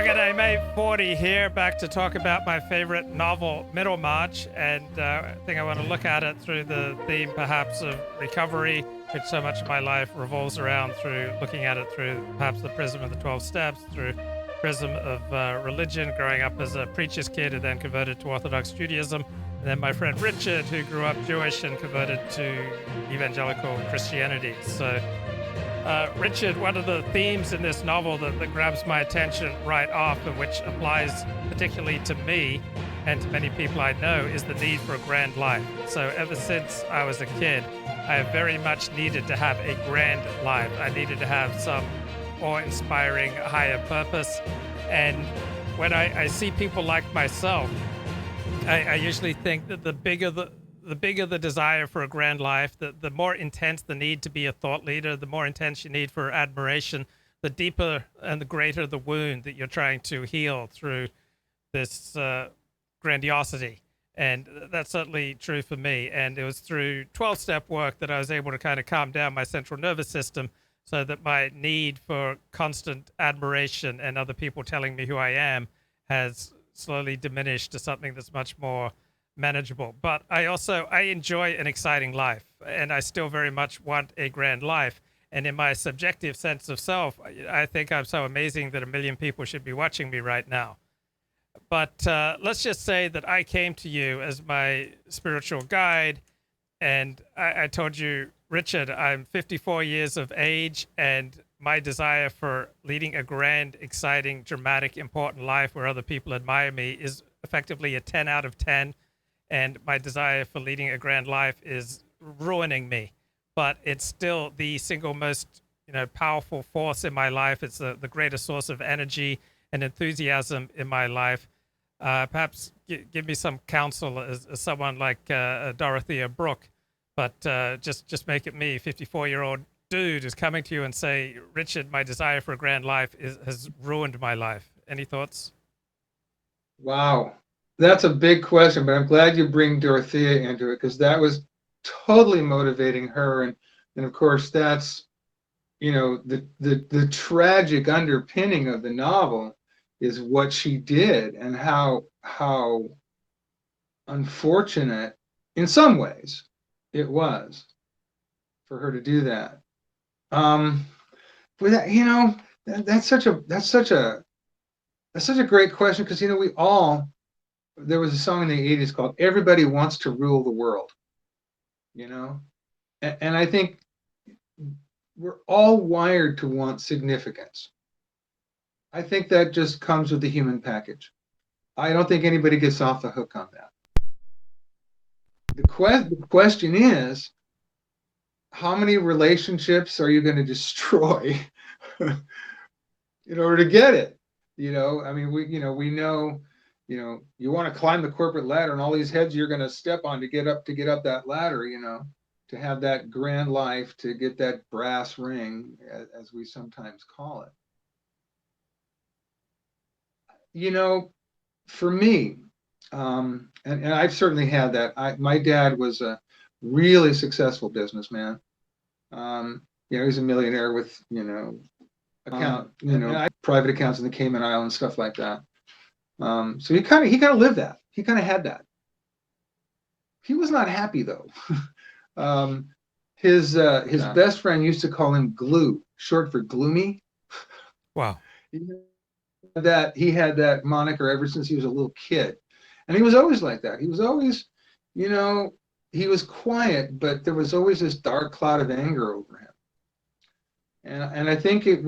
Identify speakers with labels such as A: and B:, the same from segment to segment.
A: G'day, mate. 40 here, back to talk about my favorite novel, Middlemarch, and I think I want to look at it through the theme, perhaps, of recovery, which so much of my life revolves around, through looking at it through perhaps the prism of the 12 steps, through prism of religion, growing up as a preacher's kid and then converted to Orthodox Judaism, and then my friend Richard, who grew up Jewish and converted to evangelical Christianity. So Richard, one of the themes in this novel that grabs my attention right off, and which applies particularly to me and to many people I know, is the need for a grand life. So ever since I was a kid, I have very much needed to have a grand life. I needed to have some awe-inspiring higher purpose. And when I see people like myself, I usually think that the bigger the desire for a grand life, the more intense the need to be a thought leader, the more intense you need for admiration, the deeper and the greater the wound that you're trying to heal through this grandiosity. And that's certainly true for me. And it was through 12-step work that I was able to kind of calm down my central nervous system, so that my need for constant admiration and other people telling me who I am has slowly diminished to something that's much more manageable. But I enjoy an exciting life, and I still very much want a grand life. And in my subjective sense of self, I think I'm so amazing that 1 million people should be watching me right now. But let's just say that I came to you as my spiritual guide, and I told you, Richard, I'm 54 years of age, and my desire for leading a grand, exciting, dramatic, important life where other people admire me is effectively a 10 out of 10. And my desire for leading a grand life is ruining me. But it's still the single most, powerful force in my life. It's the greatest source of energy and enthusiasm in my life. Perhaps give me some counsel as someone like Dorothea Brooke, but just make it me, 54-year-old dude, who's coming to you and say, Richard, my desire for a grand life has ruined my life. Any thoughts?
B: Wow. That's a big question, but I'm glad you bring Dorothea into it, because that was totally motivating her. And of course, that's, the tragic underpinning of the novel is what she did, and how unfortunate in some ways it was for her to do that. But that, that's such a great question, because there was a song in the 80s called "Everybody Wants to Rule the World," and I think we're all wired to want significance. I think that just comes with the human package. I don't think anybody gets off the hook on that. The question is, how many relationships are you going to destroy in order to get it? We know, you want to climb the corporate ladder, and all these heads you're going to step on to get up that ladder, to have that grand life, to get that brass ring, as we sometimes call it. For me, and I've certainly had that. My dad was a really successful businessman. He's a millionaire with, private accounts in the Cayman Islands, stuff like that. So he kind of lived that. He kind of had that. He was not happy though. His best friend used to call him Glue, short for gloomy.
A: Wow.
B: He had that moniker ever since he was a little kid, and he was always like that. He was always, he was quiet, but there was always this dark cloud of anger over him. And I think it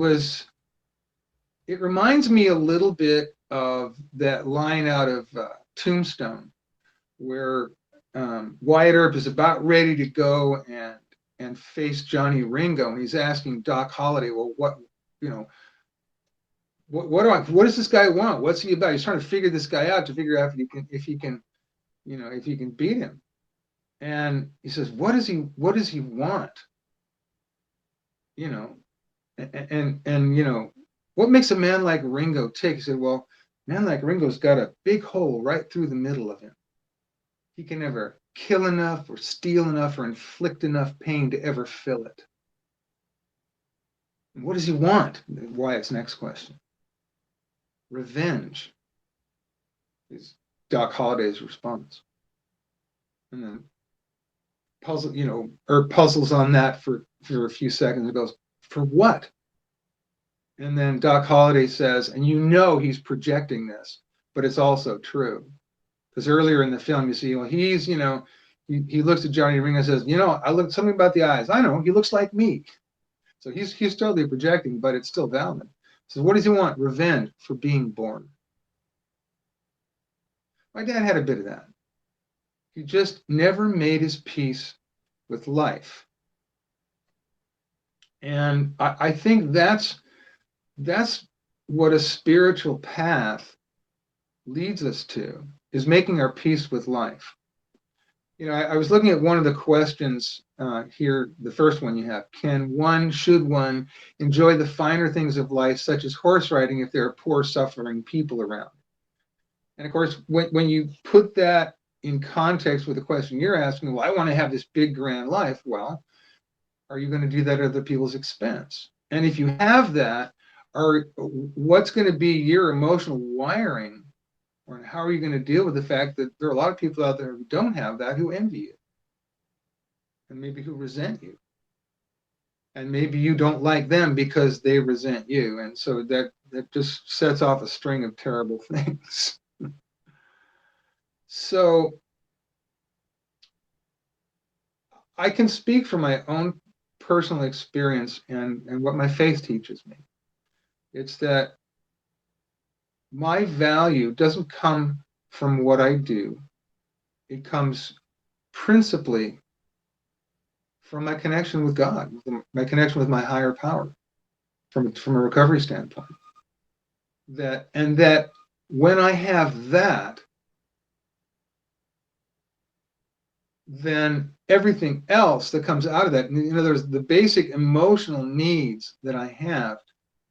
B: reminds me a little bit of that line out of Tombstone, where Wyatt Earp is about ready to go and and face Johnny Ringo, and he's asking Doc Holliday, well, what, you know, what does this guy want? What's he about? He's trying to figure this guy out to figure out if he can, you know, if he can beat him. And he says, what does he want? You know, and you know, what makes a man like Ringo tick? He said, well, a man like Ringo's got a big hole right through the middle of him. He can never kill enough or steal enough or inflict enough pain to ever fill it. And what does he want? Wyatt's next question. Revenge is Doc Holliday's response. And then puzzles on that for a few seconds. It goes, for what? And then Doc Holliday says, and you know he's projecting this, but it's also true. Because earlier in the film, you see, well, he's, you know, he looks at Johnny Ringo and says, you know, I look something about the eyes. I know, he looks like me. So he's totally projecting, but it's still valid. So what does he want? Revenge for being born. My dad had a bit of that. He just never made his peace with life. And I think that's what a spiritual path leads us to, is making our peace with life. You know, I was looking at one of the questions here, the first one you have. Should one enjoy the finer things of life, such as horse riding, if there are poor, suffering people around? And of course, when you put that in context with the question you're asking, well, I want to have this big, grand life. Well, are you going to do that at other people's expense? And if you have that, what's going to be your emotional wiring? Or how are you going to deal with the fact that there are a lot of people out there who don't have that, who envy you, and maybe who resent you, and maybe you don't like them because they resent you, and so that just sets off a string of terrible things. So I can speak from my own personal experience and what my faith teaches me. It's that my value doesn't come from what I do. It comes principally from my connection with God, my connection with my higher power, from a recovery standpoint. That when I have that, then everything else that comes out of that, you know, there's the basic emotional needs that I have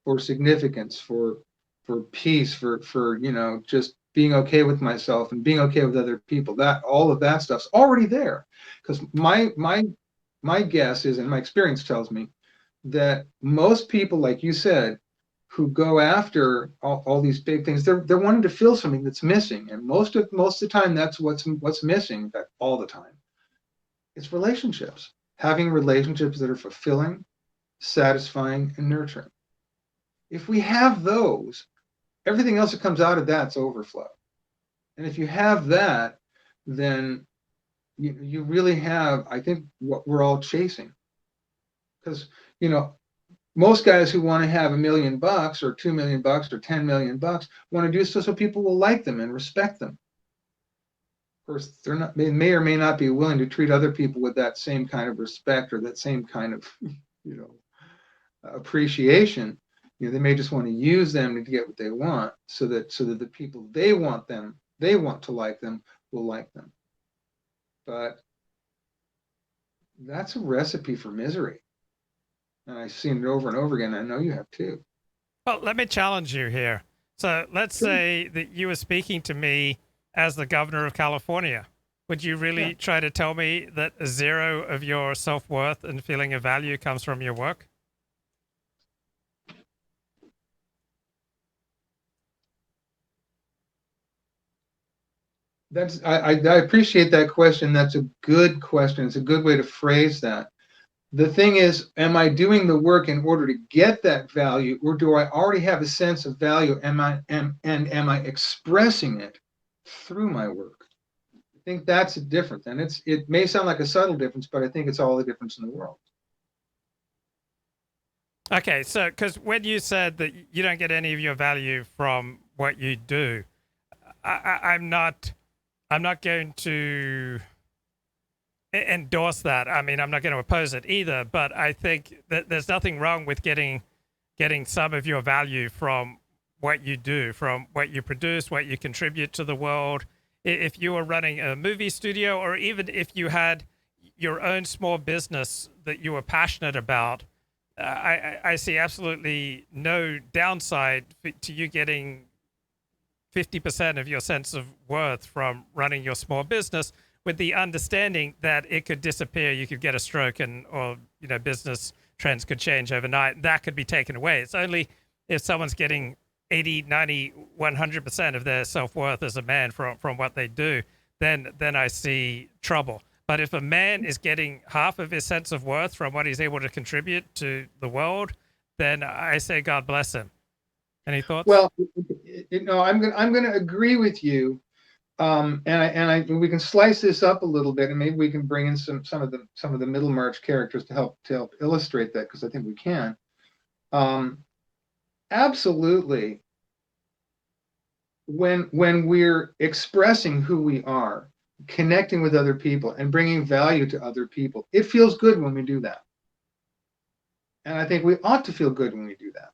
B: for significance, for peace, for you know, just being okay with myself and being okay with other people. That all of that stuff's already there. Because my guess is, and my experience tells me, that most people, like you said, who go after all these big things, they're wanting to fill something that's missing. And most of the time, that's what's missing. In fact, all the time, it's relationships. Having relationships that are fulfilling, satisfying, and nurturing. If we have those, everything else that comes out of that's overflow. And if you have that, then you really have, I think, what we're all chasing. Because, you know, most guys who want to have $1 million or $2 million or $10 million want to do so people will like them and respect them. Of course, they may or may not be willing to treat other people with that same kind of respect or that same kind of, you know, appreciation. You know, they may just want to use them to get what they want, so that the people they want to like them, will like them. But that's a recipe for misery. And I've seen it over and over again. I know you have too.
A: Well, let me challenge you here. So let's say that you were speaking to me as the governor of California. Would you really try to tell me that 0 of your self-worth and feeling of value comes from your work?
B: I appreciate that question. That's a good question. It's a good way to phrase that. The thing is, am I doing the work in order to get that value, or do I already have a sense of value? Am I expressing it through my work? I think that's a difference, and it may sound like a subtle difference, but I think it's all the difference in the world.
A: Okay, so because when you said that you don't get any of your value from what you do, I'm not going to endorse that. I mean, I'm not going to oppose it either, but I think that there's nothing wrong with getting some of your value from what you do, from what you produce, what you contribute to the world. If you were running a movie studio, or even if you had your own small business that you were passionate about, I see absolutely no downside to you getting 50% of your sense of worth from running your small business, with the understanding that it could disappear. You could get a stroke, and or business trends could change overnight. That could be taken away. It's only if someone's getting 80, 90, 100% of their self-worth as a man from what they do, then I see trouble. But if a man is getting half of his sense of worth from what he's able to contribute to the world, then I say God bless him. Any thoughts?
B: Well, I'm gonna agree with you, we can slice this up a little bit, and maybe we can bring in some of the Middlemarch characters to help illustrate that, because I think we can. Absolutely, when we're expressing who we are, connecting with other people, and bringing value to other people, it feels good when we do that, and I think we ought to feel good when we do that.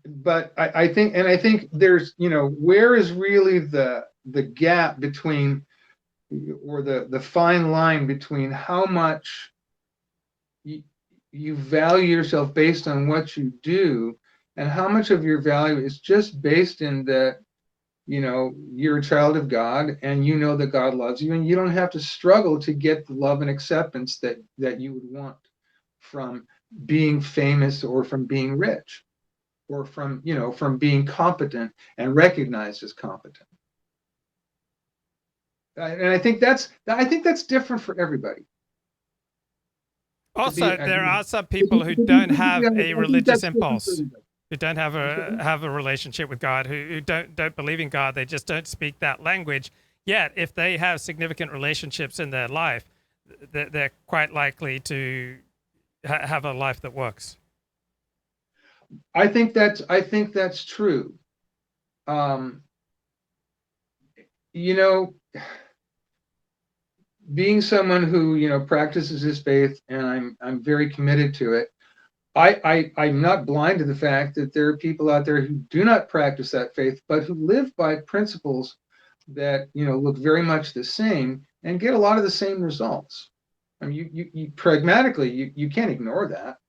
B: But I think there's, where is really the gap between, or the fine line between how much you value yourself based on what you do, and how much of your value is just based in that, you're a child of God, and you know that God loves you, and you don't have to struggle to get the love and acceptance that you would want from being famous, or from being rich, or from being competent and recognized as competent. And I think that's different for everybody.
A: Also, there are some people who don't have a religious impulse, who don't have a relationship with God, who don't believe in God. They just don't speak that language. Yet, if they have significant relationships in their life, they're quite likely to have a life that works.
B: I think that's true. You know, being someone who practices his faith, and I'm very committed to it. I'm not blind to the fact that there are people out there who do not practice that faith, but who live by principles that look very much the same and get a lot of the same results. I mean, you pragmatically, you can't ignore that.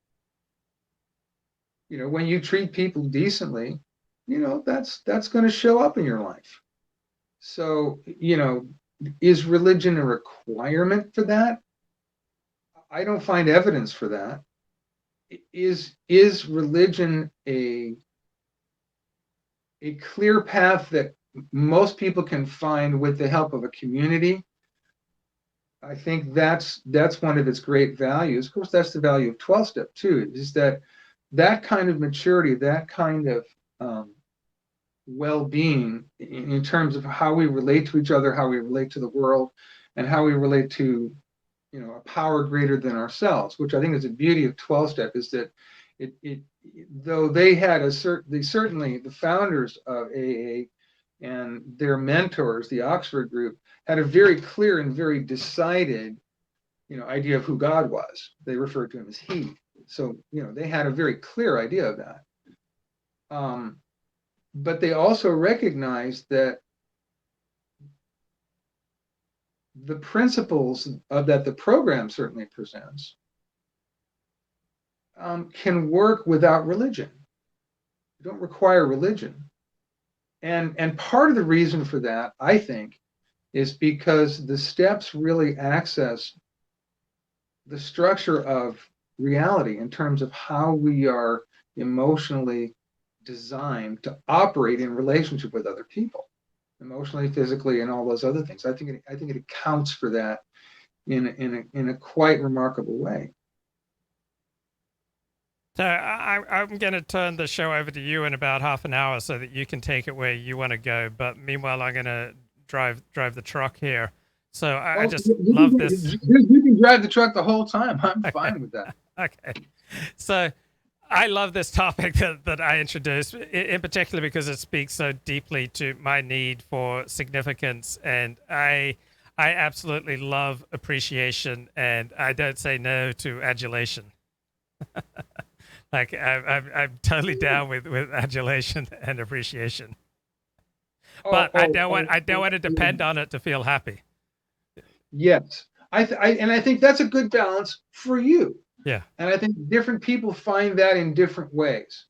B: When you treat people decently, that's going to show up in your life. So, is religion a requirement for that? I don't find evidence for that. Is religion a clear path that most people can find with the help of a community? I think that's one of its great values. Of course, that's the value of 12-step too, is that kind of maturity, that kind of well-being in terms of how we relate to each other, how we relate to the world, and how we relate to a power greater than ourselves, which I think is the beauty of 12-step, is that it though they had certainly the founders of AA and their mentors, the Oxford group, had a very clear and very decided idea of who God was. They referred to him as he. So they had a very clear idea of that. But they also recognized that the principles that the program certainly presents can work without religion. You don't require religion. And part of the reason for that, I think, is because the steps really access the structure of reality in terms of how we are emotionally designed to operate in relationship with other people, emotionally, physically, and all those other things. I think it accounts for that in a quite remarkable way.
A: So I'm going to turn the show over to you in about half an hour so that you can take it where you want to go. But meanwhile, I'm going to drive the truck here. So I just love this.
B: You can drive the truck the whole time. I'm fine with that.
A: Okay. So I love this topic that I introduced, in particular because it speaks so deeply to my need for significance. And I I absolutely love appreciation, and I don't say no to adulation. Like I'm totally down with adulation and appreciation,
B: Oh,
A: but
B: oh, oh,
A: I don't
B: oh,
A: want to
B: yeah.
A: depend on it to feel happy.
B: Yes. And I think that's a good balance for you.
A: Yeah.
B: And I think different people find that in different ways.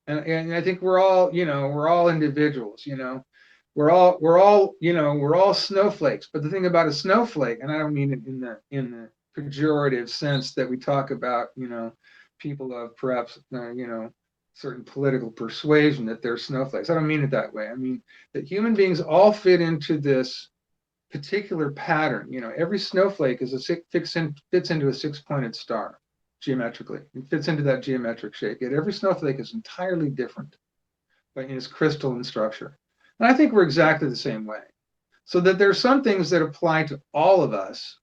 B: And I think we're all, we're all individuals, we're all snowflakes. But the thing about a snowflake, and I don't mean it in the pejorative sense that we talk about, people of perhaps, certain political persuasion that they're snowflakes. I don't mean it that way. I mean that human beings all fit into this particular pattern. Every snowflake is fits into a six-pointed star geometrically. It fits into that geometric shape. Yet every snowflake is entirely different in its crystalline structure. And I think we're exactly the same way. So that there are some things that apply to all of us,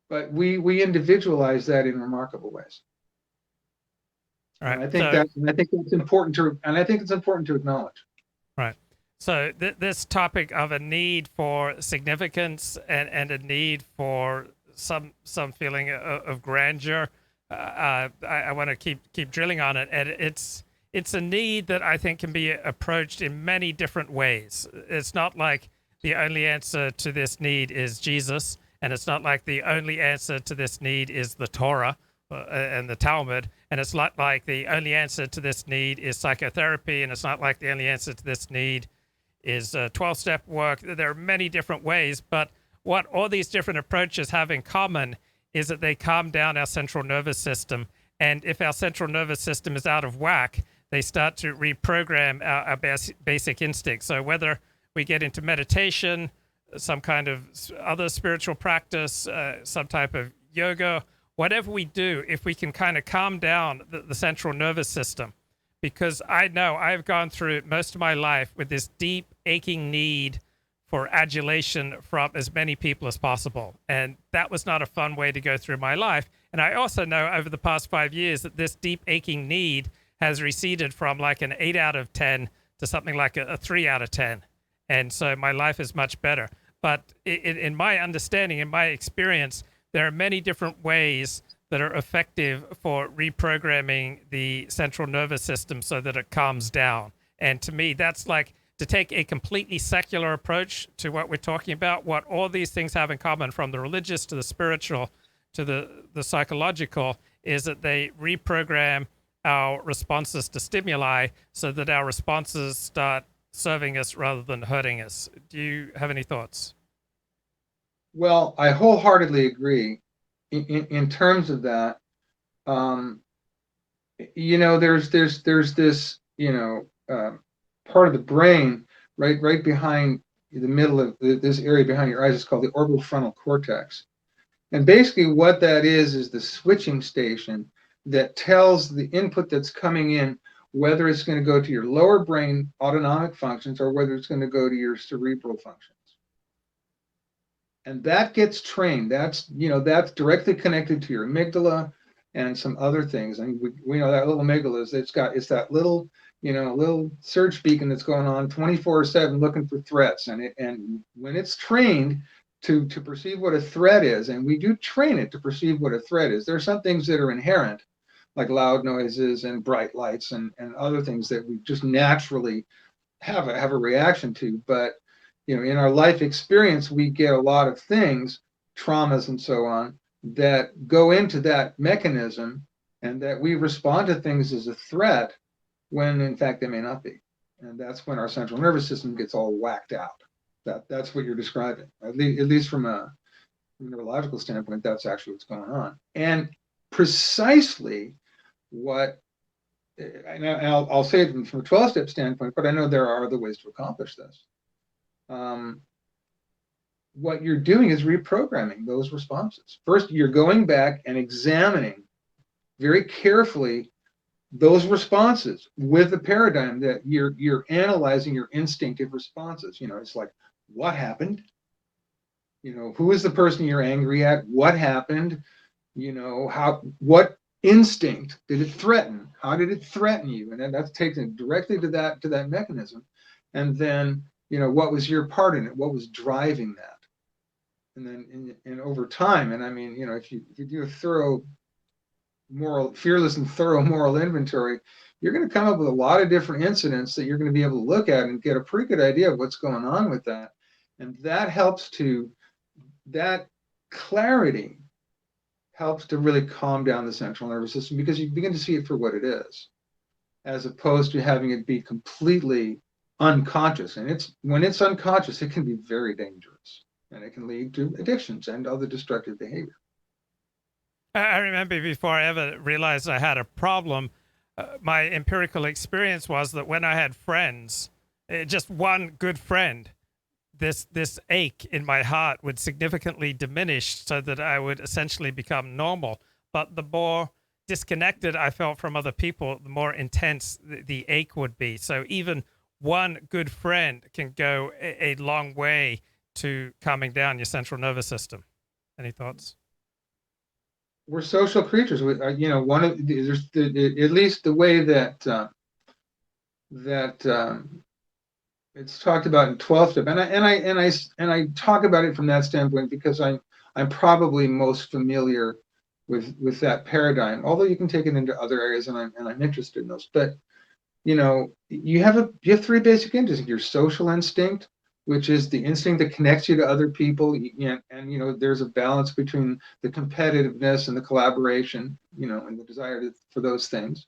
B: but we individualize that in remarkable ways.
A: All right.
B: And I think that's important and I think it's important to acknowledge.
A: Right. So this topic of a need for significance and a need for some feeling of grandeur, I want to keep drilling on it, and it's a need that I think can be approached in many different ways. It's not like the only answer to this need is Jesus, and it's not like the only answer to this need is the Torah and the Talmud, and it's not like the only answer to this need is psychotherapy, and it's not like the only answer to this need is 12-step work. There are many different ways, but what all these different approaches have in common is that they calm down our central nervous system, and if our central nervous system is out of whack, they start to reprogram our basic instincts. So whether we get into meditation, some kind of other spiritual practice, some type of yoga, whatever we do, if we can kind of calm down the central nervous system, because I know I've gone through most of my life with this deep, aching need for adulation from as many people as possible. And that was not a fun way to go through my life. And I also know over the past 5 years that this deep, aching need has receded from like an 8 out of 10 to something like a 3 out of 10. And so my life is much better. But in my understanding, in my experience, there are many different ways that are effective for reprogramming the central nervous system so that it calms down. And to me, that's like to take a completely secular approach to what we're talking about. What all these things have in common, from the religious to the spiritual to the psychological, is that they reprogram our responses to stimuli so that our responses start serving us rather than hurting us. Do you have any thoughts?
B: Well, I wholeheartedly agree in terms of that. There's this, part of the brain right behind the middle of this area behind your eyes is called the orbitofrontal cortex. And basically what that is the switching station that tells the input that's coming in whether it's going to go to your lower brain autonomic functions or whether it's going to go to your cerebral functions. And that gets trained. That's directly connected to your amygdala and some other things. I mean, we know that little amygdala it's that little, little search beacon that's going on 24/7 looking for threats. And when it's trained to perceive what a threat is, and we do train it to perceive what a threat is, there are some things that are inherent, like loud noises and bright lights and other things that we just naturally have a reaction to. But in our life experience, we get a lot of things, traumas and so on, that go into that mechanism, and that we respond to things as a threat when in fact they may not be. And that's when our central nervous system gets all whacked out. That's what you're describing, at least from a neurological standpoint. That's actually what's going on, and precisely what. And I'll say it from a 12-step standpoint, but I know there are other ways to accomplish this. What you're doing is reprogramming those responses. First, you're going back and examining very carefully those responses with the paradigm that you're analyzing your instinctive responses. It's like, what happened? Who is the person you're angry at? What happened? What instinct did it threaten? How did it threaten you? And then that's taken directly to that mechanism. And then, what was your part in it? What was driving that? and then and over time, and I mean, if you do a thorough fearless and thorough moral inventory, you're going to come up with a lot of different incidents that you're going to be able to look at and get a pretty good idea of what's going on with that. And that clarity helps to really calm down the central nervous system, because you begin to see it for what it is, as opposed to having it be completely unconscious. And when it's unconscious, it can be very dangerous, and it can lead to addictions and other destructive behavior.
A: I remember before I ever realized I had a problem, my empirical experience was that when I had friends, just one good friend, this ache in my heart would significantly diminish, so that I would essentially become normal. But the more disconnected I felt from other people, the more intense the ache would be. So even one good friend can go a long way to calming down your central nervous system. Any thoughts?
B: We're social creatures. One of there's at least the way that it's talked about in 12th step, and I talk about it from that standpoint because I'm probably most familiar with that paradigm. Although you can take it into other areas, and I'm interested in those. But you have three basic instincts: your social instinct, which is the instinct that connects you to other people, and there's a balance between the competitiveness and the collaboration, and the desire for those things.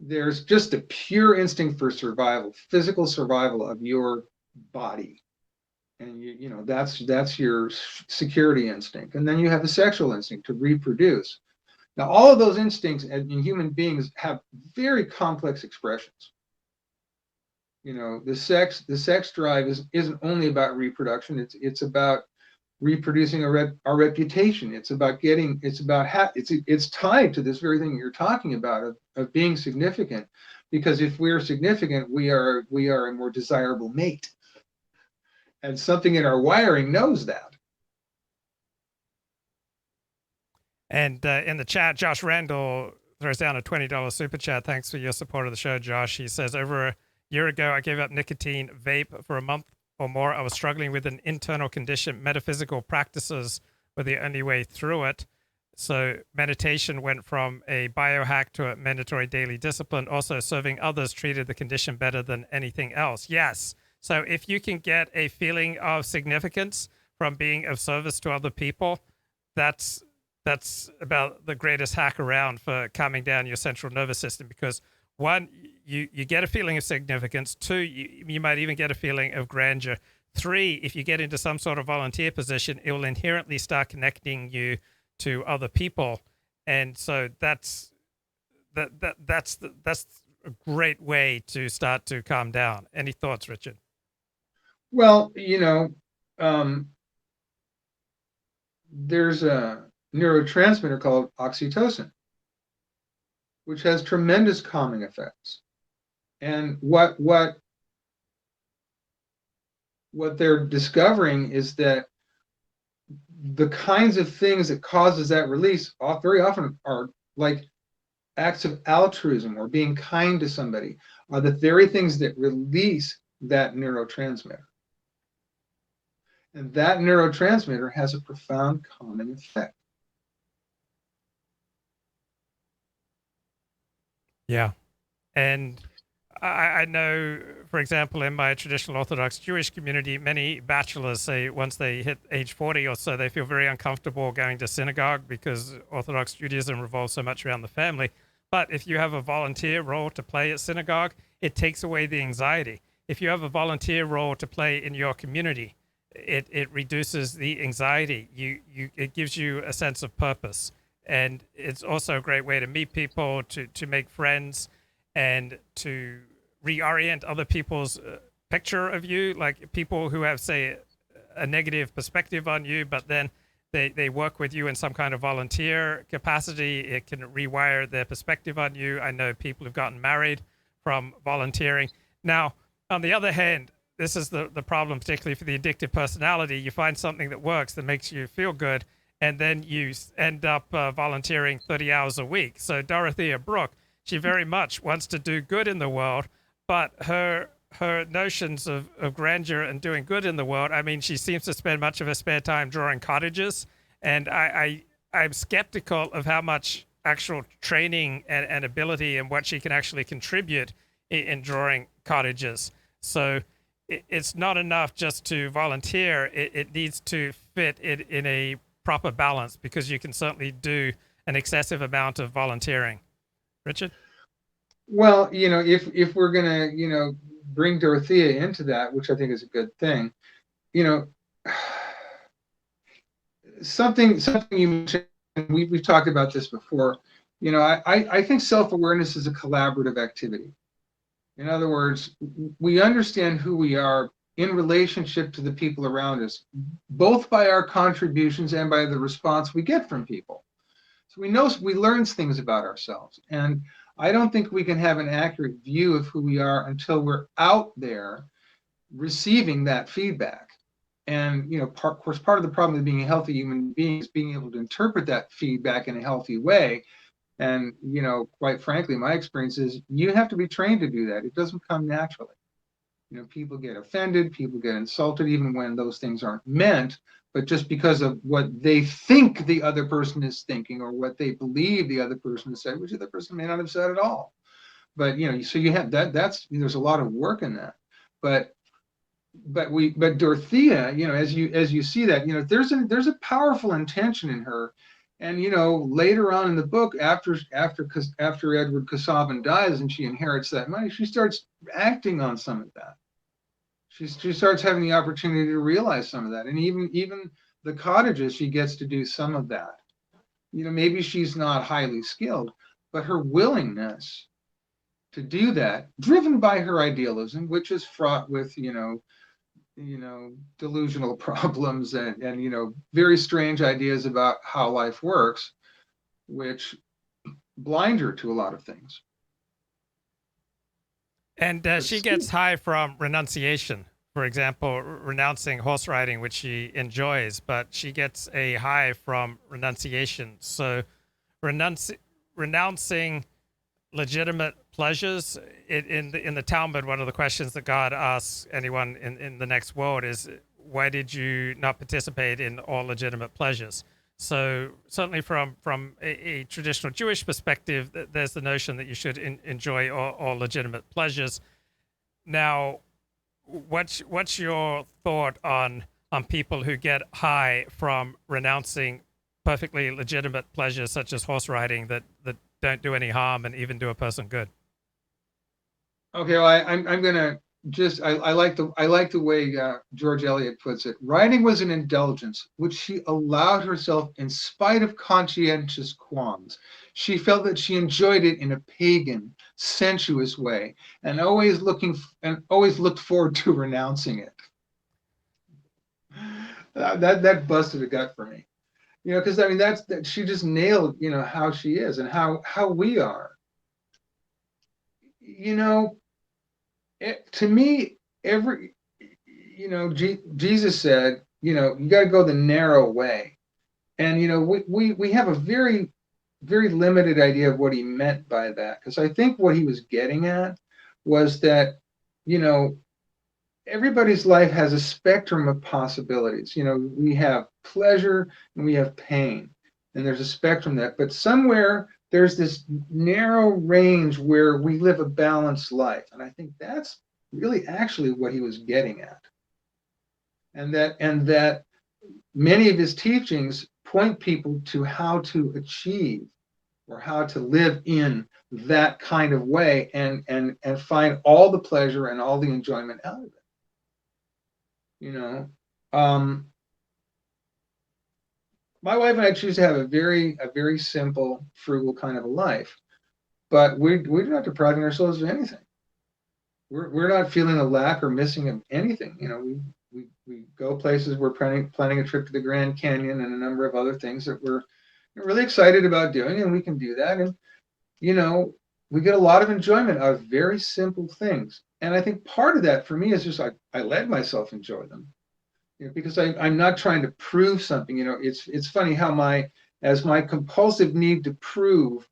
B: There's just a pure instinct for survival, physical survival of your body, and that's your security instinct. And then you have the sexual instinct to reproduce. Now, all of those instincts in human beings have very complex expressions. The sex drive isn't only about reproduction. It's about reproducing our reputation. It's tied to this very thing you're talking about of being significant, because if we're significant, we are a more desirable mate, and something in our wiring knows that.
A: And in the chat, Josh Randall throws down a $20 super chat. Thanks for your support of the show, Josh. He says, over a year ago, I gave up nicotine vape for a month or more. I was struggling with an internal condition. Metaphysical practices were the only way through it. So meditation went from a biohack to a mandatory daily discipline. Also, serving others treated the condition better than anything else. Yes. So if you can get a feeling of significance from being of service to other people, that's about the greatest hack around for calming down your central nervous system. Because one, you get a feeling of significance. Two, you might even get a feeling of grandeur. Three, if you get into some sort of volunteer position, it will inherently start connecting you to other people. And so that's a great way to start to calm down. Any thoughts, Richard?
B: Well, there's a neurotransmitter called oxytocin, which has tremendous calming effects. And what they're discovering is that the kinds of things that causes that release very often are like acts of altruism or being kind to somebody, are the very things that release that neurotransmitter. And that neurotransmitter has a profound calming effect.
A: Yeah. And I know, for example, in my traditional Orthodox Jewish community, many bachelors say once they hit age 40 or so, they feel very uncomfortable going to synagogue because Orthodox Judaism revolves so much around the family. But if you have a volunteer role to play at synagogue, it takes away the anxiety. If you have a volunteer role to play in your community, it reduces the anxiety. It gives you a sense of purpose. And it's also a great way to meet people, to make friends, and to reorient other people's picture of you, like people who have, say, a negative perspective on you, but then they work with you in some kind of volunteer capacity. It can rewire their perspective on you. I know people who've gotten married from volunteering. Now, on the other hand, this is the problem, particularly for the addictive personality. You find something that works, that makes you feel good, and then you end up volunteering 30 hours a week. So Dorothea Brooke, she very much wants to do good in the world, but her her notions of grandeur and doing good in the world. I mean, she seems to spend much of her spare time drawing cottages, and I'm skeptical of how much actual training and ability and what she can actually contribute in drawing cottages. So it's not enough just to volunteer. It needs to fit it in a proper balance, because you can certainly do an excessive amount of volunteering. Richard?
B: Well, if we're gonna, bring Dorothea into that, which I think is a good thing, you know, something you mentioned, we've talked about this before. I think self-awareness is a collaborative activity. In other words, we understand who we are in relationship to the people around us, both by our contributions and by the response we get from people. So we learn things about ourselves. And I don't think we can have an accurate view of who we are until we're out there receiving that feedback. And of course, part of the problem with being a healthy human being is being able to interpret that feedback in a healthy way. And quite frankly, my experience is you have to be trained to do that. It doesn't come naturally. People get offended, people get insulted, even when those things aren't meant, but just because of what they think the other person is thinking, or what they believe the other person has said, which the other person may not have said at all. But so you have there's a lot of work in that. But Dorothea, as you see that, there's a powerful intention in her. And later on in the book, after Edward Casaubon dies and she inherits that money, she starts acting on some of that. She starts having the opportunity to realize some of that, and even the cottages, she gets to do some of that. Maybe she's not highly skilled, but her willingness to do that, driven by her idealism, which is fraught with delusional problems and very strange ideas about how life works, which blind her to a lot of things.
A: And she gets high from renunciation. For example, renouncing horse riding, which she enjoys, but she gets a high from renunciation. So, renouncing legitimate pleasures in the Talmud, one of the questions that God asks anyone in the next world is, why did you not participate in all legitimate pleasures? So certainly from a traditional Jewish perspective, there's the notion that you should enjoy all legitimate pleasures. Now, what's your thought on people who get high from renouncing perfectly legitimate pleasures such as horse riding that don't do any harm and even do a person good?
B: Okay, well, I'm gonna I like the way George Eliot puts it. Writing was an indulgence which she allowed herself in spite of conscientious qualms. She felt that she enjoyed it in a pagan, sensuous way, and always looked forward to renouncing it. That busted a gut for me, because I mean that she just nailed how she is and how we are. To me, Jesus said, you got to go the narrow way. And, we have a very, very limited idea of what he meant by that. Because I think what he was getting at was that, everybody's life has a spectrum of possibilities. We have pleasure and we have pain. And there's a spectrum that, but somewhere there's this narrow range where we live a balanced life. And I think that's really actually what he was getting at. And that many of his teachings point people to how to achieve or how to live in that kind of way and find all the pleasure and all the enjoyment out of it. My wife and I choose to have a very simple, frugal kind of a life, but we're not depriving ourselves of anything. We're not feeling a lack or missing of anything. We go places. We're planning a trip to the Grand Canyon and a number of other things that we're really excited about doing, and we can do that. And we get a lot of enjoyment out of very simple things. And I think part of that for me is just I let myself enjoy them. Because I'm not trying to prove something. It's funny how as my compulsive need to prove,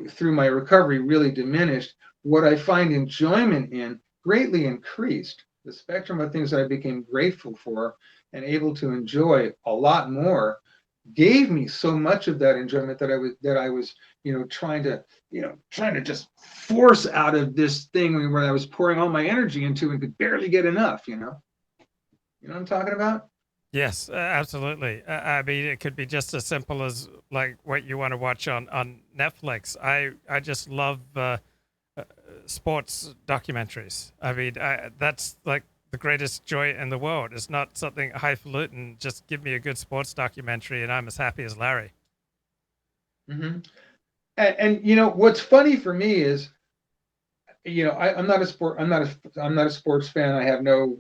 B: through my recovery really diminished, what I find enjoyment in greatly increased. The spectrum of things that I became grateful for and able to enjoy a lot more gave me so much of that enjoyment that I was trying to just force out of this thing where I was pouring all my energy into and could barely get enough. You know what I'm talking about?
A: Yes, absolutely. I mean, it could be just as simple as like what you want to watch on Netflix. I just love sports documentaries. I mean, that's like the greatest joy in the world. It's not something highfalutin. Just give me a good sports documentary, and I'm as happy as Larry.
B: Hmm. And what's funny for me is, I'm not a sport. I'm not a sports fan. I have no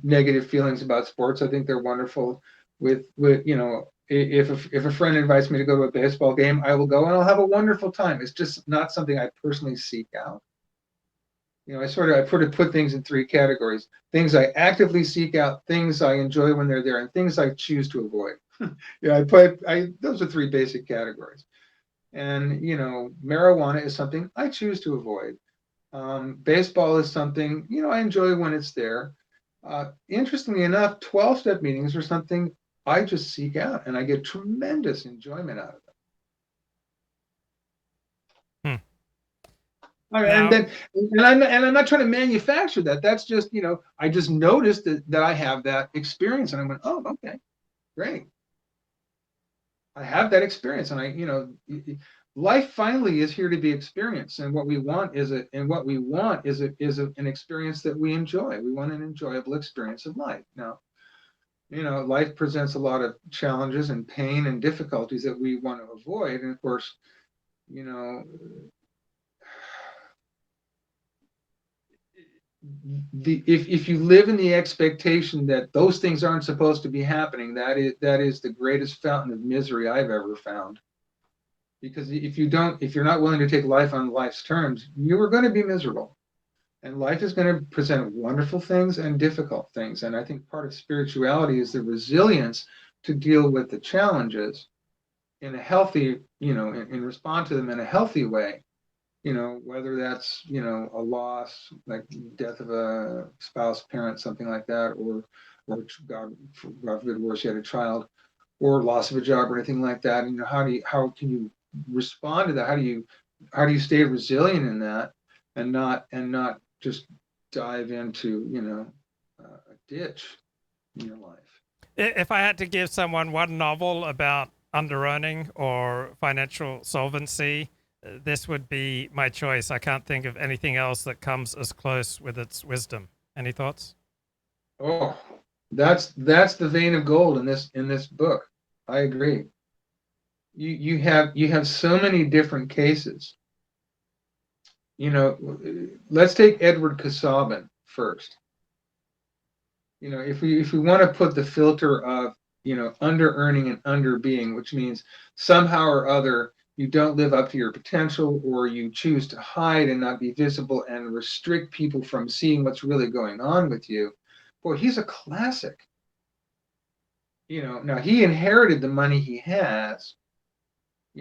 B: negative feelings about sports. I think they're wonderful. If a friend invites me to go to a baseball game, I will go and I'll have a wonderful time. It's just not something I personally seek out. I put things in three categories: things I actively seek out, things I enjoy when they're there, and things I choose to avoid. I those are three basic categories. And marijuana is something I choose to avoid. Baseball is something I enjoy when it's there. Interestingly enough, 12-step meetings are something I just seek out, and I get tremendous enjoyment out of them.
A: Hmm.
B: And
A: Now,
B: then, and I'm not trying to manufacture that. That's just I just noticed that I have that experience, and I went, oh, okay, great. I have that experience, and life finally is here to be experienced, and what we want is an experience that we enjoy. We want an enjoyable experience of life. Now, life presents a lot of challenges and pain and difficulties that we want to avoid, and of course, you know, if you live in the expectation that those things aren't supposed to be happening, that is the greatest fountain of misery I've ever found. Because if you're not willing to take life on life's terms, you are going to be miserable. And life is going to present wonderful things and difficult things. And I think part of spirituality is the resilience to deal with the challenges in a healthy, and respond to them in a healthy way. Whether that's, a loss, like death of a spouse, parent, something like that, or God forbid, worse yet, a child, or loss of a job or anything like that. And how can you respond to that? How do you stay resilient in that, and not just dive into a ditch in your life?
A: if I had to give someone one novel about underearning or financial solvency, this would be my choice. I can't think of anything else that comes as close with its wisdom. Any thoughts?
B: Oh, that's the vein of gold in this book. I agree. You have so many different cases. Let's take Edward Casaubon first. If we want to put the filter of under earning and under being, which means somehow or other you don't live up to your potential, or you choose to hide and not be visible and restrict people from seeing what's really going on with you. Boy, he's a classic. Now he inherited the money he has,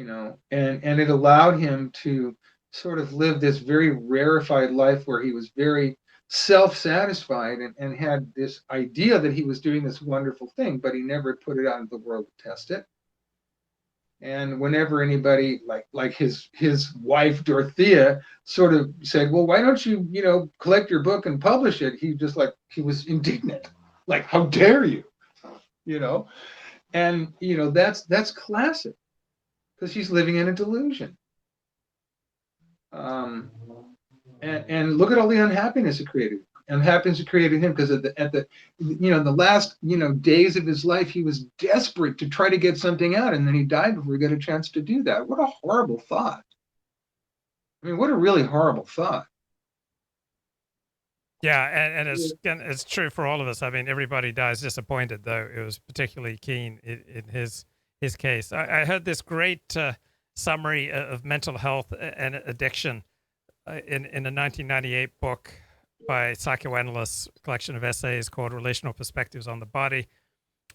B: and it allowed him to sort of live this very rarefied life where he was very self-satisfied, and had this idea that he was doing this wonderful thing, but he never put it out into the world to test it. And whenever anybody like his wife Dorothea sort of said, well, why don't you collect your book and publish it, he was indignant, like, how dare you, you know and that's classic, because he's living in a delusion. um and look at all the unhappiness it created. Unhappiness it created him, because the last days of his life, he was desperate to try to get something out, and then he died before he got a chance to do that. What a horrible thought. I mean, what a really horrible thought.
A: Yeah, and it's true for all of us. I mean, everybody dies disappointed, though it was particularly keen in his case. I heard this great summary of mental health and addiction in a 1998 book by psychoanalysts, a collection of essays called Relational Perspectives on the Body.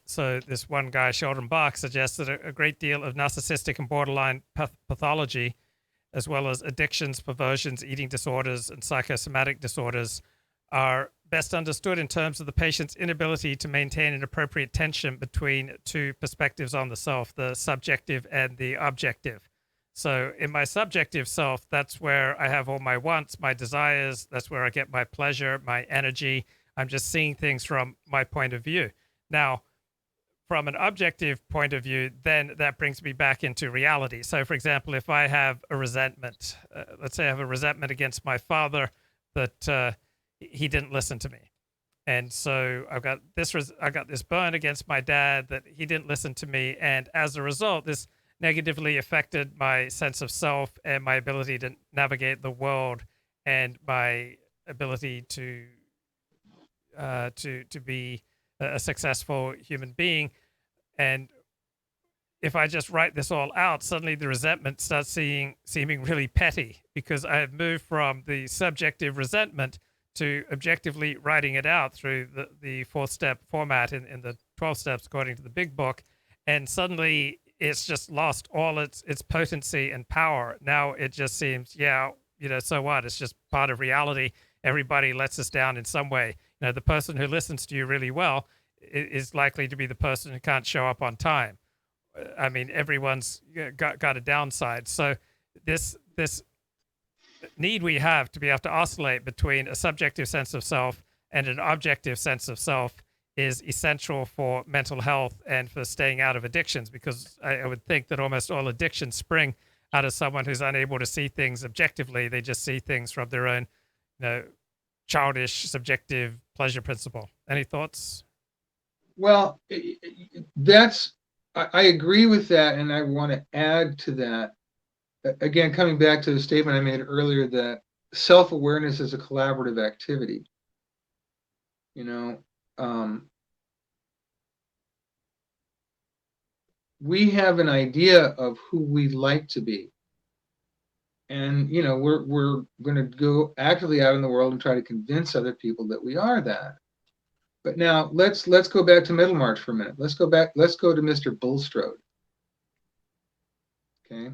A: So this one guy, Sheldon Bach, suggests that a great deal of narcissistic and borderline pathology, as well as addictions, perversions, eating disorders, and psychosomatic disorders, are best understood in terms of the patient's inability to maintain an appropriate tension between two perspectives on the self, the subjective and the objective. So, in my subjective self, that's where I have all my wants, my desires, that's where I get my pleasure, my energy. I'm just seeing things from my point of view. Now, from an objective point of view, then that brings me back into reality. So, for example, if I have a resentment, let's say I have a resentment against my father that he didn't listen to me, and so I got this burn against my dad that he didn't listen to me, and as a result, this negatively affected my sense of self and my ability to navigate the world and my ability to be a successful human being. And if I just write this all out, suddenly the resentment starts seeming really petty because I have moved from the subjective resentment to objectively writing it out through the 4-step format in the 12 steps according to the big book. And suddenly it's just lost all its potency and power. Now it just seems, so what? It's just part of reality. Everybody lets us down in some way. The person who listens to you really well is likely to be the person who can't show up on time. I mean, everyone's got a downside. So this need we have to be able to oscillate between a subjective sense of self and an objective sense of self is essential for mental health and for staying out of addictions, because I would think that almost all addictions spring out of someone who's unable to see things objectively. They just see things from their own, childish, subjective pleasure principle. Any thoughts?
B: Well, I agree with that, and I want to add to that. Again, coming back to the statement I made earlier that self-awareness is a collaborative activity. We have an idea of who we'd like to be. And, we're going to go actively out in the world and try to convince other people that we are that. But now let's go back to Middlemarch for a minute. Let's go to Mr. Bulstrode. Okay.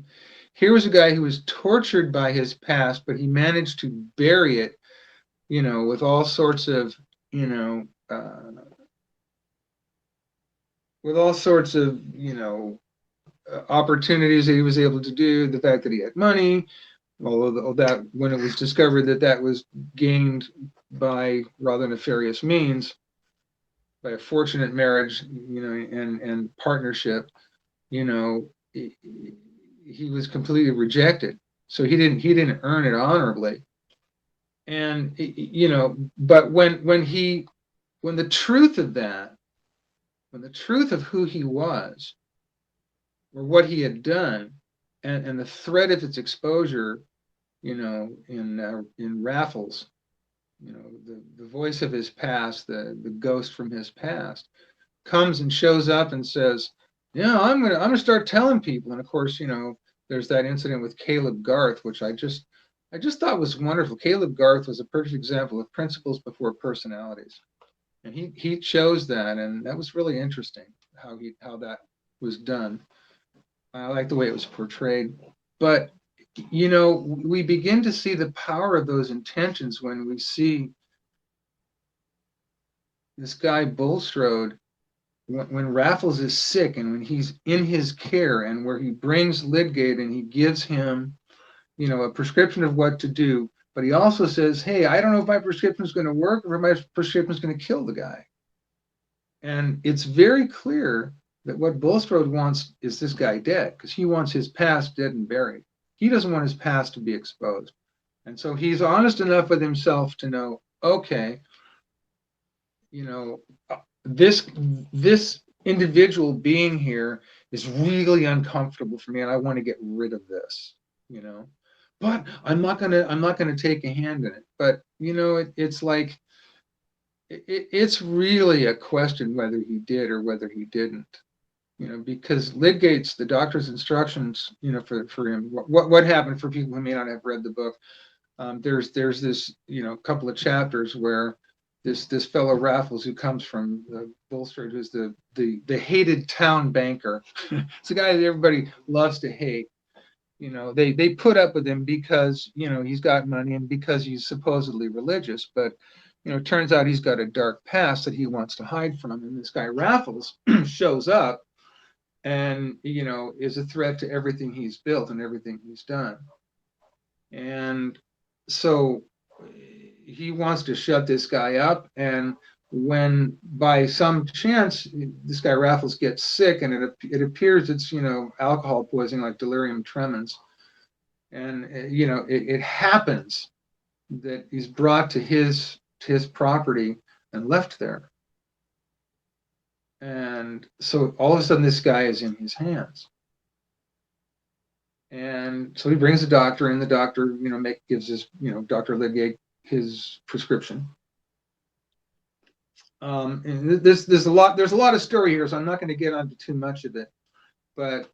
B: Here was a guy who was tortured by his past, but he managed to bury it, with all sorts of, opportunities that he was able to do. The fact that he had money, although that when it was discovered that was gained by rather nefarious means, by a fortunate marriage, and partnership, he was completely rejected. So he didn't earn it honorably. And but when the truth of who he was, or what he had done, and the threat of its exposure, in Raffles, the voice of his past, the ghost from his past, comes and shows up and says, I'm gonna start telling people. And of course, there's that incident with Caleb Garth, which I just thought was wonderful. Caleb Garth was a perfect example of principles before personalities, and he chose that, and that was really interesting how that was done. I like the way it was portrayed. But we begin to see the power of those intentions when we see this guy Bulstrode, when Raffles is sick and when he's in his care, and where he brings Lydgate and he gives him, a prescription of what to do, but he also says, hey, I don't know if my prescription is going to work or if my prescription is going to kill the guy. And it's very clear that what Bulstrode wants is this guy dead, because he wants his past dead and buried. He doesn't want his past to be exposed. And so he's honest enough with himself to know, okay, this individual being here is really uncomfortable for me, and I want to get rid of this, but I'm not gonna take a hand in it. But it's like it's really a question whether he did or whether he didn't, because Lydgate's, the doctor's instructions, for him, what happened, for people who may not have read the book, there's this, couple of chapters where this fellow Raffles, who comes from the Bulstrode, who's the hated town banker. It's a guy that everybody loves to hate. They put up with him because, he's got money and because he's supposedly religious. But, it turns out he's got a dark past that he wants to hide from. And this guy Raffles shows up and, is a threat to everything he's built and everything he's done. And so he wants to shut this guy up. And when by some chance this guy Raffles gets sick, and it appears it's alcohol poisoning, like delirium tremens, and it happens that he's brought to his property and left there. And so all of a sudden this guy is in his hands. And so he brings the doctor in. The doctor, gives his, Dr. Lidgate his prescription. And there's a lot of story here, so I'm not going to get onto too much of it. But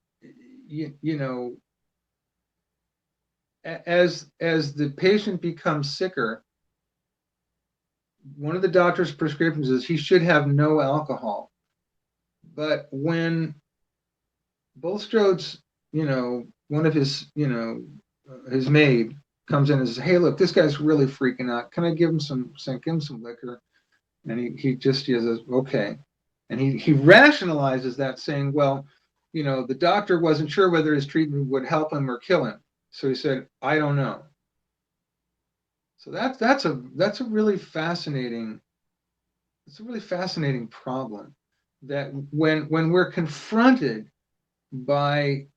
B: as the patient becomes sicker, one of the doctor's prescriptions is he should have no alcohol. But when Bulstrode's, one of his, his maid comes in and says, "Hey, look, this guy's really freaking out. Can I give him some liquor?" And he says, "Okay." And he rationalizes that, saying, "Well, the doctor wasn't sure whether his treatment would help him or kill him. So he said, I don't know." So that's a really fascinating problem, that when we're confronted by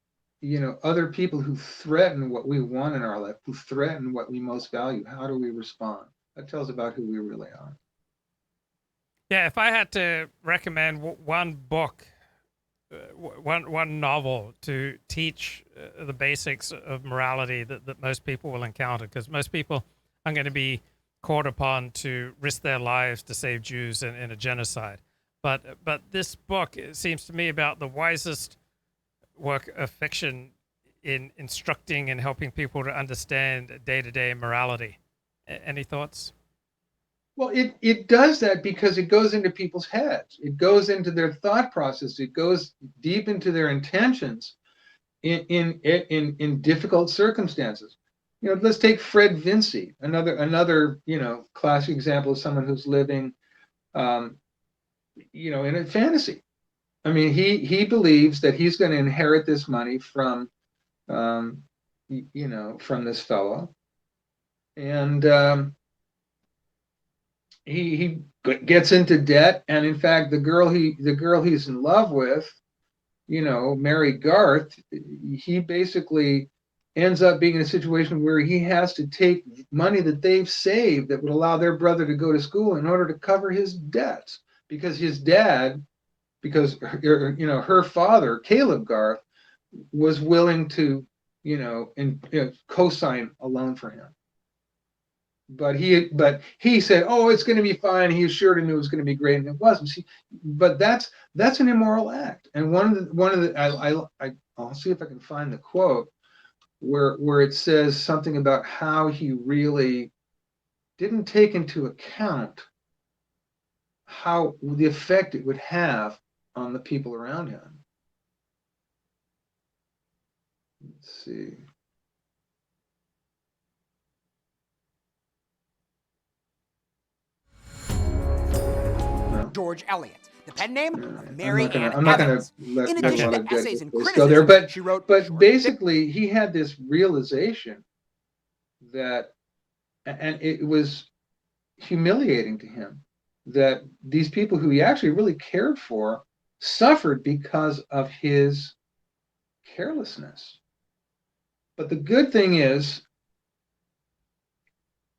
B: other people who threaten what we want in our life, who threaten what we most value, how do we respond? That tells about who we really are.
A: Yeah, if I had to recommend one book, one novel to teach the basics of morality that most people will encounter, because most people are going to be called upon to risk their lives to save Jews in a genocide. But this book, it seems to me, about the wisest work of fiction in instructing and helping people to understand day-to-day morality. Any thoughts?
B: Well, it does that because it goes into people's heads. It goes into their thought process. It goes deep into their intentions in difficult circumstances. Let's take Fred Vinci, another classic example of someone who's living, in a fantasy. I mean, he believes that he's going to inherit this money from, from this fellow, and he gets into debt. And in fact, the girl he's in love with, Mary Garth, he basically ends up being in a situation where he has to take money that they've saved that would allow their brother to go to school in order to cover his debts, because her father, Caleb Garth, was willing to, co-sign a loan for him. But he said, "Oh, it's going to be fine." He assured him it was going to be great, and it wasn't. See, but that's an immoral act. And I'll see if I can find the quote where it says something about how he really didn't take into account how the effect it would have on the people around him. Let's see.
C: George Eliot, the pen name of Mary Ann
B: I'm not going to let
C: In
B: a
C: addition
B: lot of
C: to essays and
B: go there,
C: criticism, she wrote
B: but basically he had this realization that, and it was humiliating to him, that these people who he actually really cared for suffered because of his carelessness. But the good thing is,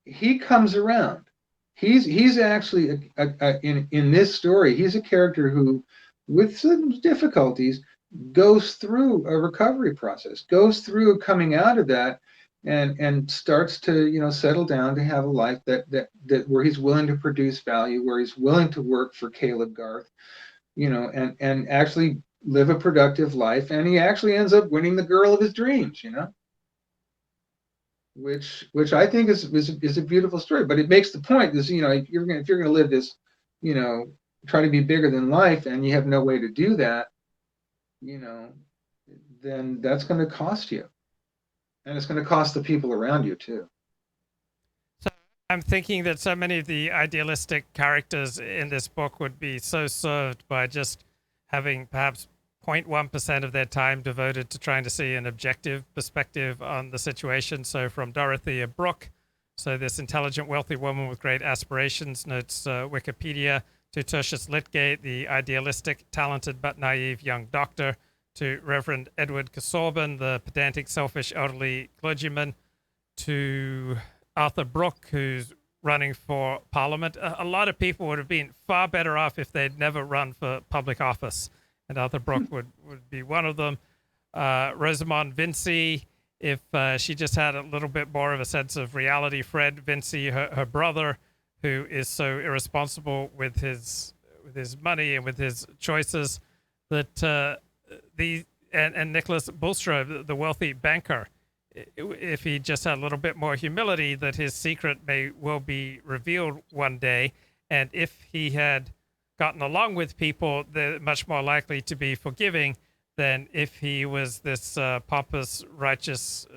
B: he comes around. He's actually in this story, he's a character who, with some difficulties, goes through a recovery process, goes through coming out of that, and starts to settle down to have a life that where he's willing to produce value, where he's willing to work for Caleb Garth, and actually live a productive life, and he actually ends up winning the girl of his dreams, which I think is a beautiful story. But it makes the point is, if you're going to live this, try to be bigger than life, and you have no way to do that, then that's going to cost you, and it's going to cost the people around you too.
A: So I'm thinking that so many of the idealistic characters in this book would be so served by just having perhaps 0.1% of their time devoted to trying to see an objective perspective on the situation. So from Dorothea Brooke, so this intelligent, wealthy woman with great aspirations, notes Wikipedia, to Tertius Lydgate, the idealistic, talented but naive young doctor, to Reverend Edward Casaubon, the pedantic, selfish, elderly clergyman, to Arthur Brooke, who's running for Parliament. A lot of people would have been far better off if they'd never run for public office, and Arthur Brooke would be one of them. Rosamond Vincy, if she just had a little bit more of a sense of reality. Fred Vincy, her brother, who is so irresponsible with his money and with his choices, that and Nicholas Bulstrode, the wealthy banker, if he just had a little bit more humility, that his secret may well be revealed one day. And if he had gotten along with people, they're much more likely to be forgiving than if he was this pompous, righteous.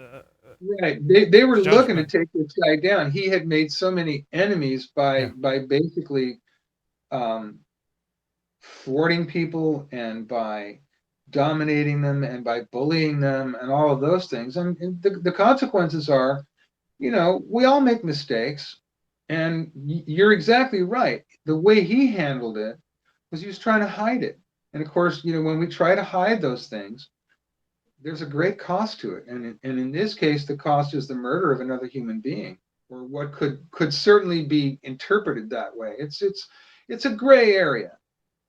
B: Right. They were looking to
A: judgment.
B: take this guy down. He had made so many enemies by basically thwarting people and by dominating them and by bullying them and all of those things. And the consequences are, we all make mistakes. And you're exactly right. The way he handled it was he was trying to hide it. And of course, when we try to hide those things, there's a great cost to it. And in this case, the cost is the murder of another human being, or what could certainly be interpreted that way. It's a gray area.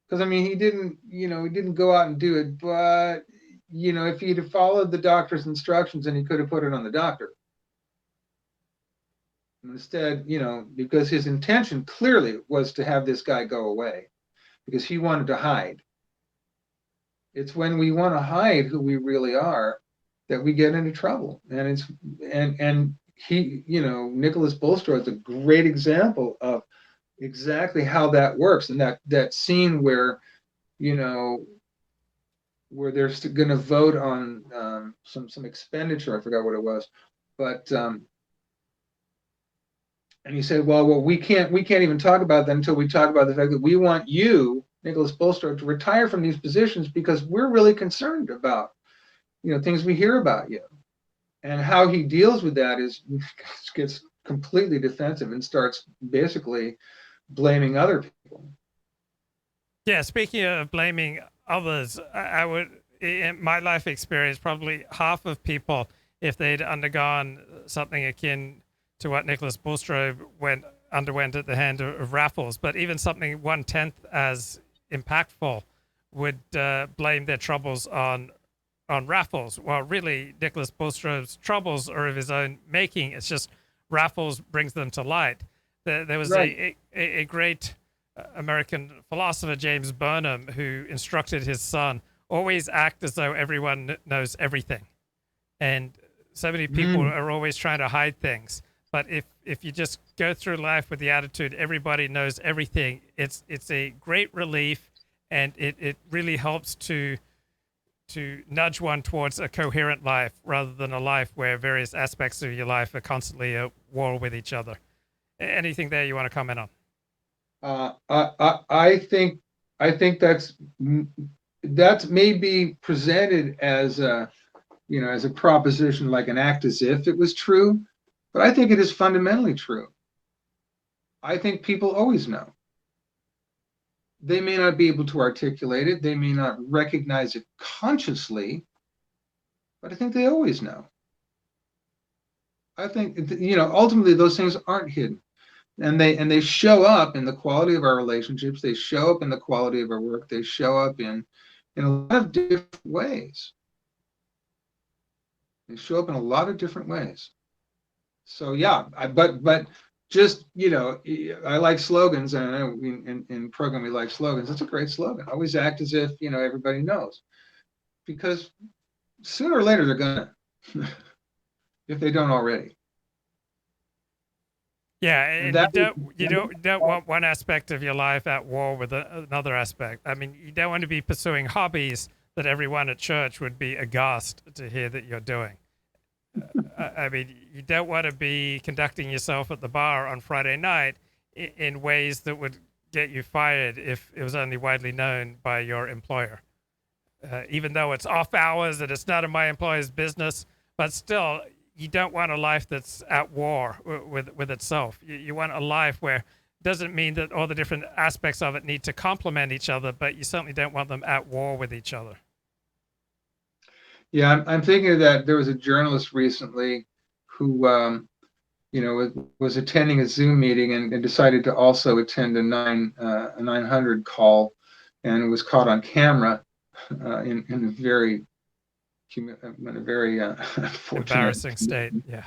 B: Because I mean, he didn't go out and do it, but if he'd have followed the doctor's instructions, then he could have put it on the doctor. Instead, because his intention clearly was to have this guy go away, because he wanted to hide. It's when we want to hide who we really are that we get into trouble. And he, Nicholas Bulstrode is a great example of exactly how that works. And that scene where where they're going to vote on some expenditure. I forgot what it was, but and he said, well, we can't even talk about that until we talk about the fact that we want you, Nicholas Bulstrode, to retire from these positions because we're really concerned about things we hear about you. And how he deals with that is gets completely defensive and starts basically blaming other people.
A: Yeah, speaking of blaming others, I would, in my life experience, probably half of people, if they'd undergone something akin to what Nicholas Bulstrode underwent at the hand of Raffles, but even something 1/10 as impactful, would blame their troubles on Raffles. Well, really, Nicholas Bulstrode's troubles are of his own making. It's just Raffles brings them to light. There was
B: Right.
A: a great American philosopher, James Burnham, who instructed his son, always act as though everyone knows everything. And so many people are always trying to hide things. But if you just go through life with the attitude everybody knows everything, it's a great relief, and it really helps to nudge one towards a coherent life rather than a life where various aspects of your life are constantly at war with each other. Anything there you want to comment on?
B: I think that's maybe presented as as a proposition, like an act as if it was true, but I think it is fundamentally true. I think people always know. They may not be able to articulate it, they may not recognize it consciously, but I think they always know. I think ultimately those things aren't hidden. And they show up in the quality of our relationships. They show up in the quality of our work. They show up in a lot of different ways. They show up in a lot of different ways. So yeah, but just I like slogans, and I know in program we like slogans. It's a great slogan. Always act as if everybody knows, because sooner or later they're gonna, if they don't already.
A: Yeah,
B: And
A: and you don't want one aspect of your life at war with another aspect. I mean, you don't want to be pursuing hobbies that everyone at church would be aghast to hear that you're doing. I mean, you don't want to be conducting yourself at the bar on Friday night in ways that would get you fired if it was only widely known by your employer. Even though it's off hours and it's none of my employer's business, but still, you don't want a life that's at war with itself. You want a life where it doesn't mean that all the different aspects of it need to complement each other, but you certainly don't want them at war with each other.
B: Yeah, I'm thinking that there was a journalist recently who, was attending a Zoom meeting and decided to also attend a 900 call, and was caught on camera in a very unfortunate,
A: embarrassing state. Yeah.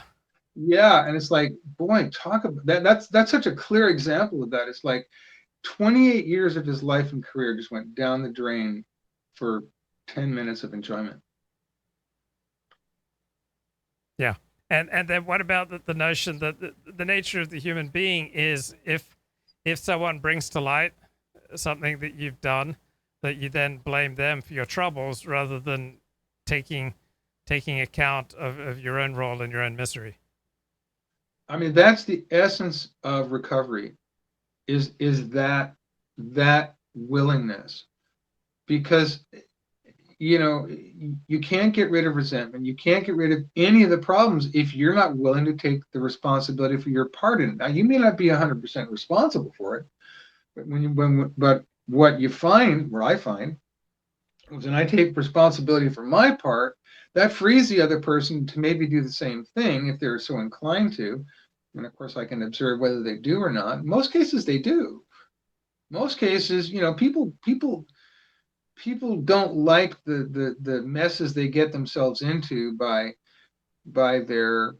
B: Yeah, and it's like, boy, talk about that. That's such a clear example of that. It's like 28 years of his life and career just went down the drain for 10 minutes of enjoyment.
A: Yeah. And then what about the notion that the nature of the human being is if someone brings to light something that you've done, that you then blame them for your troubles rather than taking account of your own role and your own misery.
B: I mean, that's the essence of recovery, is that willingness, because you can't get rid of resentment, you can't get rid of any of the problems if you're not willing to take the responsibility for your part in it. Now, you may not be 100% responsible for it, but what I find is when I take responsibility for my part, that frees the other person to maybe do the same thing if they're so inclined to. And of course, I can observe whether they do or not. In most cases, they do. Most cases, people don't like the messes they get themselves into by their,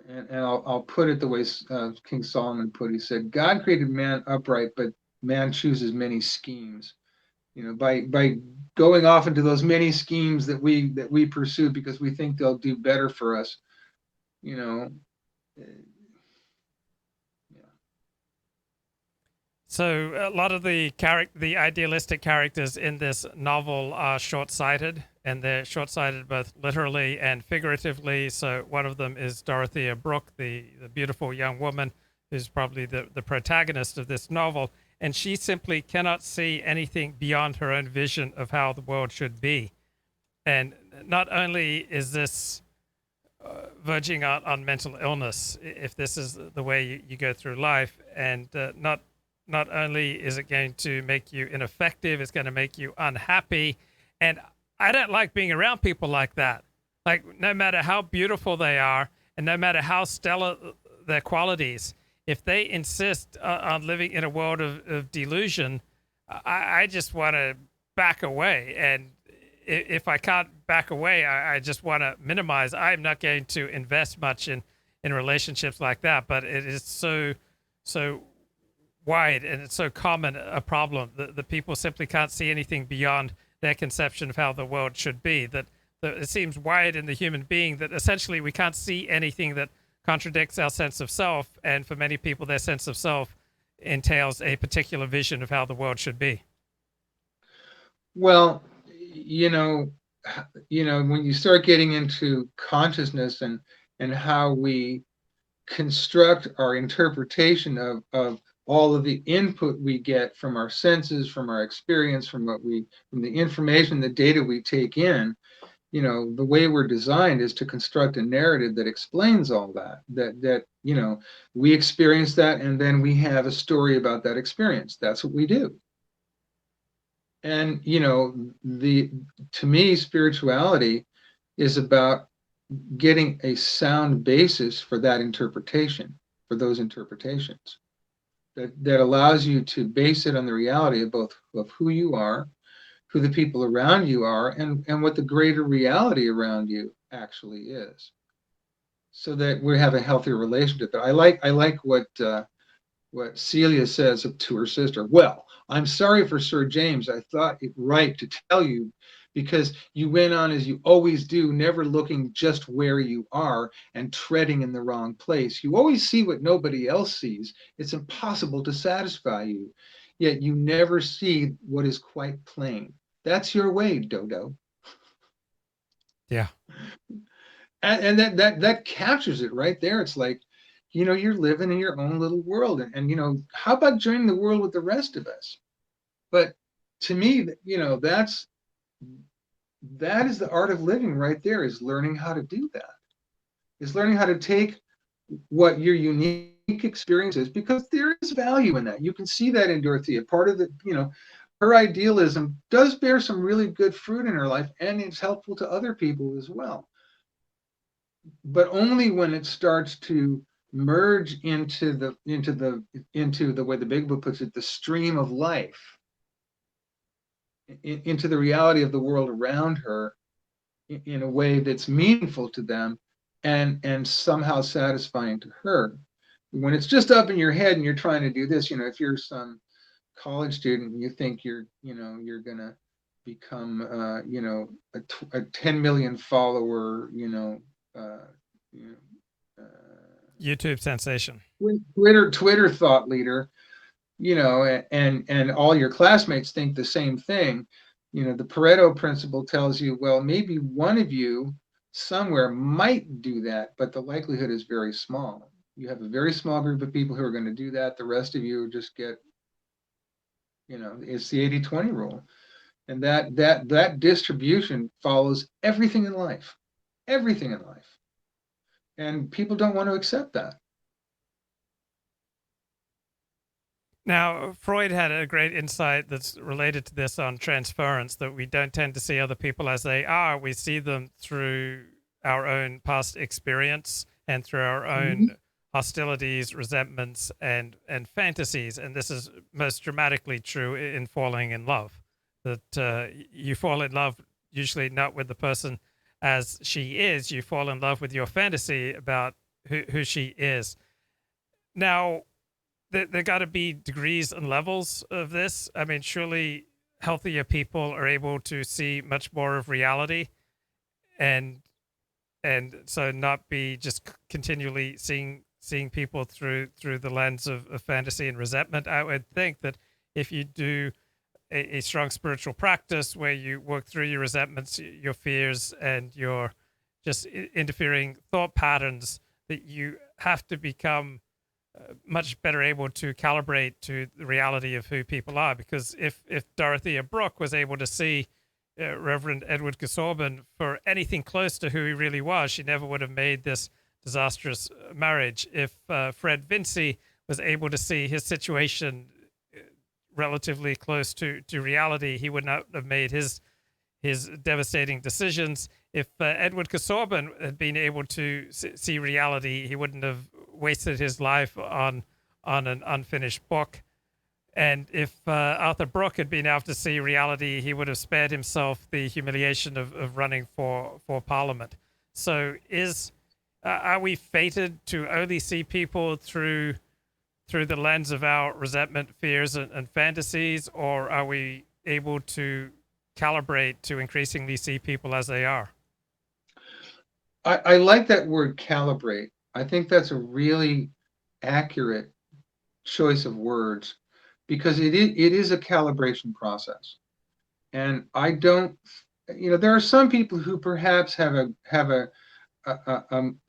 B: and I'll put it the way King Solomon put it. He said, God created man upright, but man chooses many schemes. By going off into those many schemes that we pursue because we think they'll do better for us. Yeah.
A: So a lot of the idealistic characters in this novel are short-sighted, and they're short-sighted both literally and figuratively. So one of them is Dorothea Brooke, the beautiful young woman who's probably the protagonist of this novel, and she simply cannot see anything beyond her own vision of how the world should be. And not only is this verging on mental illness, if this is the way you go through life, and not only is it going to make you ineffective, it's going to make you unhappy. And I don't like being around people like that. Like, no matter how beautiful they are and no matter how stellar their qualities, if they insist on living in a world of delusion, I just want to back away. And if I can't back away, I just want to minimize. I'm not going to invest much in relationships like that. But it is so wide and it's so common a problem that the people simply can't see anything beyond their conception of how the world should be. That it seems wired in the human being that essentially we can't see anything that contradicts our sense of self, and for many people their sense of self entails a particular vision of how the world should be.
B: Well, when you start getting into consciousness and how we construct our interpretation of all of the input we get from our senses, from our experience, from the information, the data we take in, the way we're designed is to construct a narrative that explains all that we experience that, and then we have a story about that experience. That's what we do. And to me, spirituality is about getting a sound basis for that interpretation, for those interpretations, that allows you to base it on the reality of both of who you are, who the people around you are, and what the greater reality around you actually is, so that we have a healthier relationship. I like what Celia says to her sister. Well, I'm sorry for Sir James. I thought it right to tell you, because you went on as you always do, never looking just where you are and treading in the wrong place. You always see what nobody else sees. It's impossible to satisfy you, yet you never see what is quite plain. That's your way, Dodo.
A: Yeah.
B: and that captures it right there. It's like, you're living in your own little world, and how about joining the world with the rest of us? But to me, that is the art of living right there, is learning how to do that, is learning how to take what your unique experience is, because there is value in that. You can see that in Dorothea. Part of the, her idealism does bear some really good fruit in her life, and it's helpful to other people as well. But only when it starts to merge into the way the Big Book puts it, the stream of life, into the reality of the world around her, in a way that's meaningful to them, and somehow satisfying to her. When it's just up in your head and you're trying to do this, if you're some college student and you think you're gonna become a 10 million follower uh, you know
A: YouTube sensation.
B: Twitter thought leader, and all your classmates think the same thing. The Pareto principle tells you, well, maybe one of you somewhere might do that, but the likelihood is very small. You have a very small group of people who are going to do that. The rest of you just get, it's the 80-20 rule. And that distribution follows everything in life, everything in life. And people don't want to accept that.
A: Now, Freud had a great insight that's related to this on transference, that we don't tend to see other people as they are. We see them through our own past experience and through our own hostilities, resentments, and fantasies. And this is most dramatically true in falling in love, that you fall in love usually not with the person as she is. You fall in love with your fantasy about who she is. Now, there got to be degrees and levels of this. I mean, surely healthier people are able to see much more of reality, and so not be just continually seeing people through the lens of fantasy and resentment. I would think that if you do a strong spiritual practice where you work through your resentments, your fears, and your just interfering thought patterns, that you have to become much better able to calibrate to the reality of who people are. Because if Dorothea Brooke was able to see Reverend Edward Casaubon for anything close to who he really was, she never would have made this disastrous marriage. If Fred Vincy was able to see his situation relatively close to reality, he would not have made his devastating decisions. If Edward Casaubon had been able to see reality, he wouldn't have wasted his life on an unfinished book. And if Arthur Brooke had been able to see reality, he would have spared himself the humiliation of running for Parliament. So are we fated to only see people through the lens of our resentment, fears, and fantasies, or are we able to calibrate to increasingly see people as they are?
B: I like that word, calibrate. I think that's a really accurate choice of words, because it is a calibration process. And I don't, there are some people who perhaps have a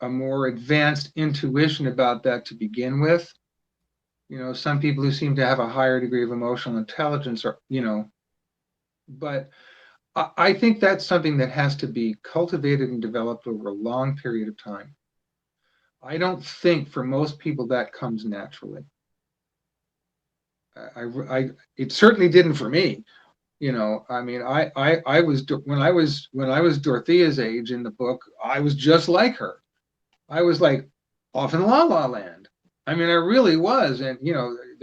B: more advanced intuition about that to begin with. Some people who seem to have a higher degree of emotional intelligence, or but I think that's something that has to be cultivated and developed over a long period of time. I don't think for most people that comes naturally. It certainly didn't for me. I mean, I was, when I was Dorothea's age in the book, I was just like her. I was like off in La La Land. I mean, I really was, and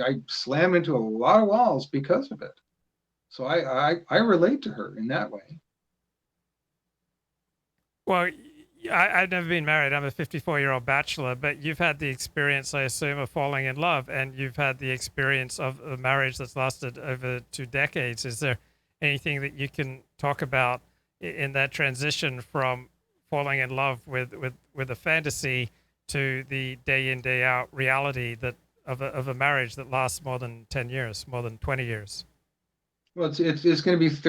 B: I slammed into a lot of walls because of it. So I relate to her in that way.
A: Well, I've never been married. I'm a 54-year-old bachelor, but you've had the experience, I assume, of falling in love, and you've had the experience of a marriage that's lasted over 2 decades. Is there anything that you can talk about in that transition from falling in love with a fantasy to the day in, day out reality that of a marriage that lasts more than 10 years, more than 20 years?
B: Well, it's going to be